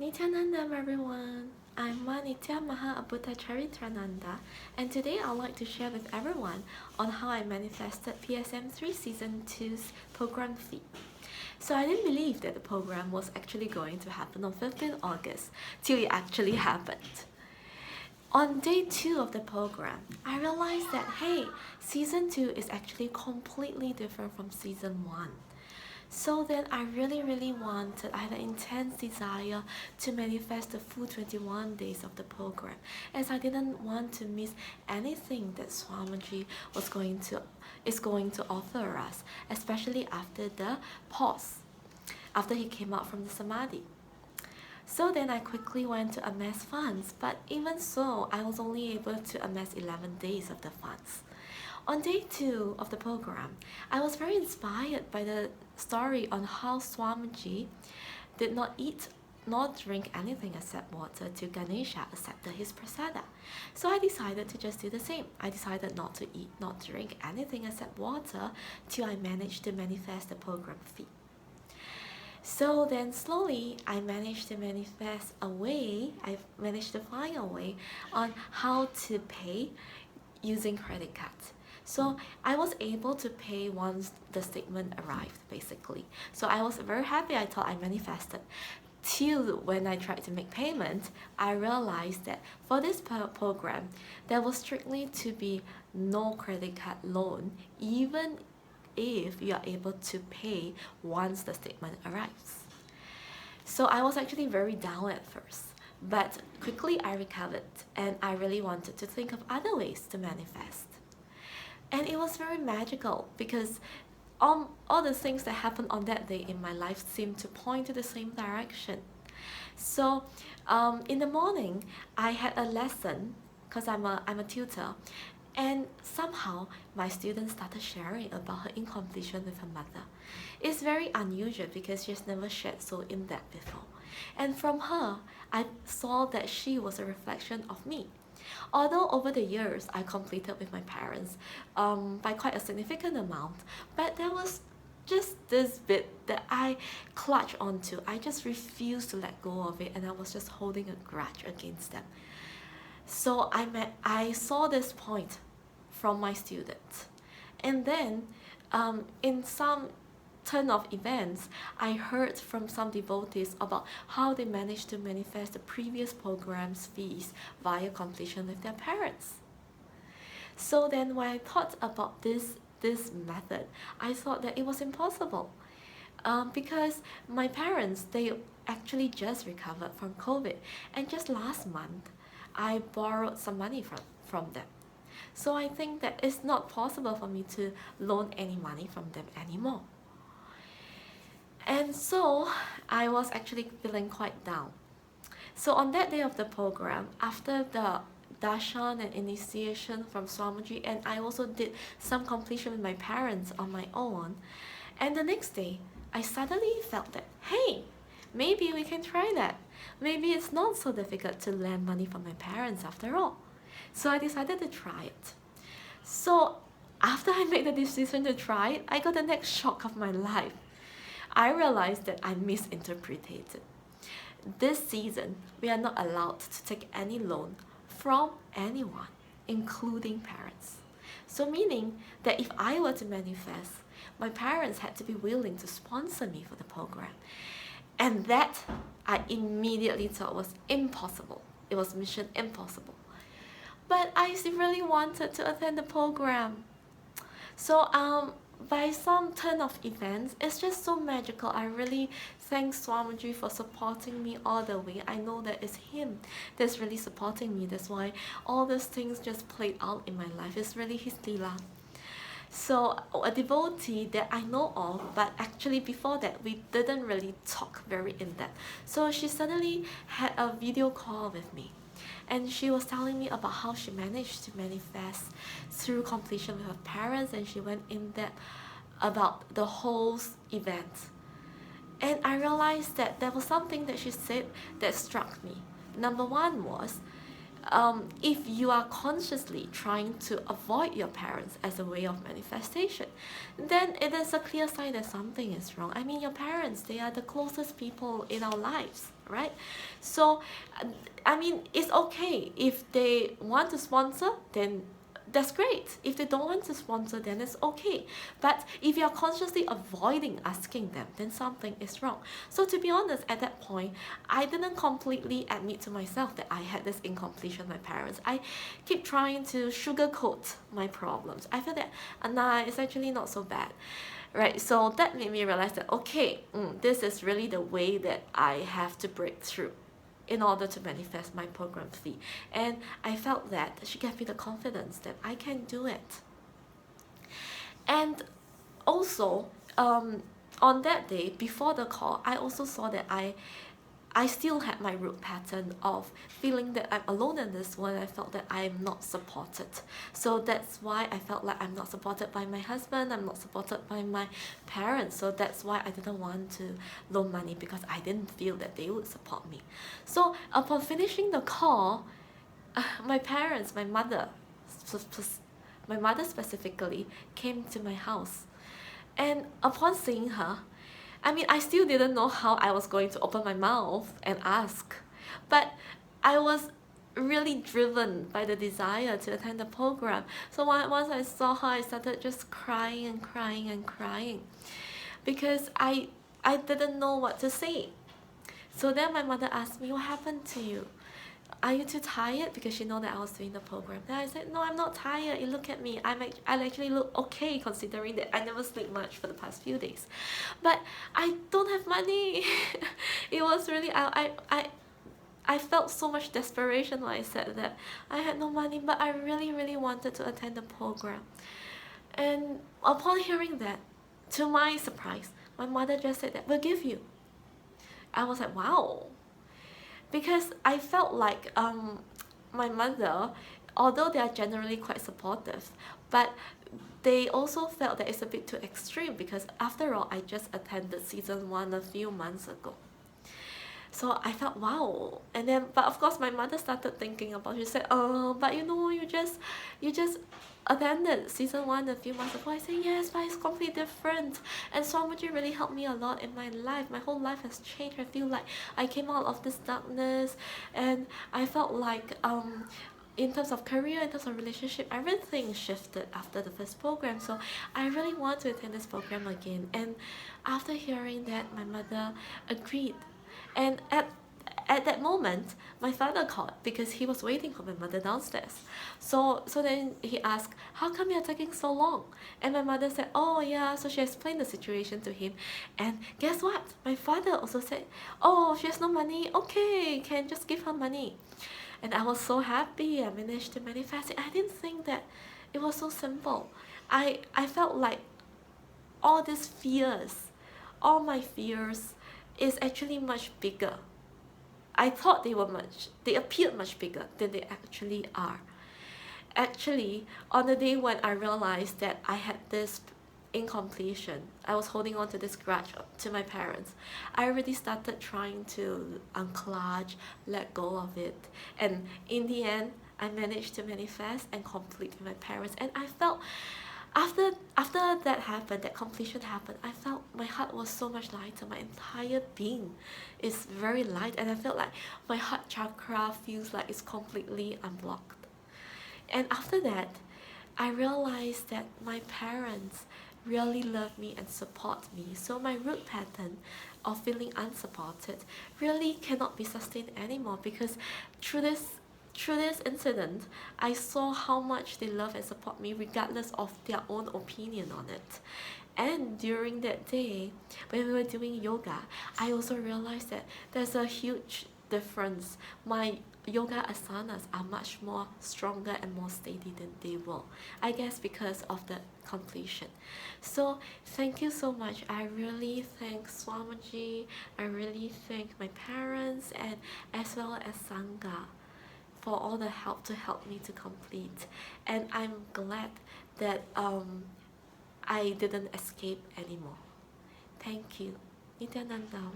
Nithyanandam everyone! I'm Nithya Maha Abhuta Charitrananda, and today I'd like to share with everyone on how I manifested PSM 3 Season 2's program fee. So I didn't believe that the program was actually going to happen on 15th August till it actually happened. On day 2 of the program, I realized that hey, Season 2 is actually completely different from Season 1. So then I really wanted, I had an intense desire to manifest the full 21 days of the program, as I didn't want to miss anything that Swamiji is going to offer us, especially after the pause, after he came out from the Samadhi. So then I quickly went to amass funds, but even so, I was only able to amass 11 days of the funds. On day 2 of the program, I was very inspired by the story on how Swamiji did not eat nor drink anything except water till Ganesha accepted his prasada. So I decided to just do the same. I decided not to eat, not drink anything except water till I managed to manifest the program fee. So then slowly I managed to manifest a way, I managed to find a way on how to pay using credit cards. So I was able to pay once the statement arrived, basically. So I was very happy. I thought I manifested. Till when I tried to make payment, I realized that for this program, there was strictly to be no credit card loan, even if you are able to pay once the statement arrives. So I was actually very down at first, but quickly I recovered and I really wanted to think of other ways to manifest. And it was very magical because all the things that happened on that day in my life seemed to point to the same direction. So in the morning, I had a lesson because I'm a tutor, and somehow my student started sharing about her incompletion with her mother. It's very unusual because she's never shared so in depth before. And from her, I saw that she was a reflection of me. Although over the years I completed with my parents by quite a significant amount, but there was just this bit that I clutched onto. I just refused to let go of it, and I was just holding a grudge against them. So I saw this point from my students, and then in some turn of events, I heard from some devotees about how they managed to manifest the previous program's fees via completion with their parents. So then when I thought about this method, I thought that it was impossible because my parents, they actually just recovered from COVID, and just last month I borrowed some money from them. So I think that it's not possible for me to loan any money from them anymore. And so I was actually feeling quite down. So on that day of the program, after the darshan and initiation from Swamiji, and I also did some completion with my parents on my own, and the next day I suddenly felt that, hey, maybe we can try that. Maybe it's not so difficult to lend money from my parents after all. So I decided to try it. So after I made the decision to try it, I got the next shock of my life. I realized that I misinterpreted. This season, we are not allowed to take any loan from anyone, including parents. So meaning that if I were to manifest, my parents had to be willing to sponsor me for the program. And that I immediately thought was impossible. It was mission impossible. But I really wanted to attend the program. So by some turn of events, it's just so magical. I really thank Swamiji for supporting me all the way. I know that it's him that's really supporting me. That's why all these things just played out in my life. It's really his lila. So a devotee that I know of, but actually before that we didn't really talk very in depth. So she suddenly had a video call with me, and she was telling me about how she managed to manifest through completion with her parents, and she went in depth about the whole event. And I realized that there was something that she said that struck me. Number one was, if you are consciously trying to avoid your parents as a way of manifestation, then it is a clear sign that something is wrong. I mean, your parents, they are the closest people in our lives, right? So I mean, it's okay if they want to sponsor, then that's great. If they don't want to sponsor, then it's okay. But if you're consciously avoiding asking them, then something is wrong. So to be honest, at that point, I didn't completely admit to myself that I had this incompletion with my parents. I keep trying to sugarcoat my problems. I feel that, nah, it's actually not so bad. Right, so that made me realize that, okay, this is really the way that I have to break through in order to manifest my program fee. And I felt that she gave me the confidence that I can do it. And also, on that day, before the call, I also saw that I still had my root pattern of feeling that I'm alone in this world. I felt that I am not supported. So that's why I felt like I'm not supported by my husband, I'm not supported by my parents. So that's why I didn't want to loan money, because I didn't feel that they would support me. So upon finishing the call, my parents, my mother specifically, came to my house. And upon seeing her, I mean, I still didn't know how I was going to open my mouth and ask. But I was really driven by the desire to attend the program. So once I saw her, I started just crying and crying and crying, because I didn't know what to say. So then my mother asked me, what happened to you? Are you too tired? Because she know that I was doing the program. Then I said, no, I'm not tired. You look at me. I actually look okay, considering that I never sleep much for the past few days. But I don't have money. It was really, I felt so much desperation when I said that. I had no money, but I really, really wanted to attend the program. And upon hearing that, to my surprise, my mother just said that, we'll give you. I was like, wow. Because I felt like my mother, although they are generally quite supportive, but they also felt that it's a bit too extreme, because after all, I just attended season 1 a few months ago. So I felt, wow. And then, but of course my mother started thinking about it. She said, but you know, you just attended season 1 a few months ago. I said, yes, but it's completely different. And Swamiji really helped me a lot in my life. My whole life has changed. I feel like I came out of this darkness, and I felt like in terms of career, in terms of relationship, everything shifted after the first program. So I really want to attend this program again. And after hearing that, my mother agreed. And at that moment, my father called, because he was waiting for my mother downstairs. So then he asked, how come you're taking so long? And my mother said, oh yeah. So she explained the situation to him. And guess what? My father also said, oh, she has no money. Okay, can just give her money. And I was so happy. I managed to manifest it. I didn't think that it was so simple. I felt like all these fears, all my fears, is actually much bigger. I thought they appeared much bigger than they actually are. Actually, on the day when I realized that I had this incompletion, I was holding on to this grudge to my parents, I already started trying to uncludge, let go of it. And in the end, I managed to manifest and complete with my parents. And I felt, after that happened, that completion happened, I felt my heart was so much lighter. My entire being is very light, and I felt like my heart chakra feels like it's completely unblocked. And after that, I realized that my parents really love me and support me. So my root pattern of feeling unsupported really cannot be sustained anymore, because through this incident, I saw how much they love and support me regardless of their own opinion on it. And during that day, when we were doing yoga, I also realized that there's a huge difference. My yoga asanas are much more stronger and more steady than they were. I guess because of the completion. So thank you so much. I really thank Swamiji. I really thank my parents, and as well as Sangha, for all the help to help me to complete. And I'm glad that I didn't escape anymore. Thank you. Nithyanandam.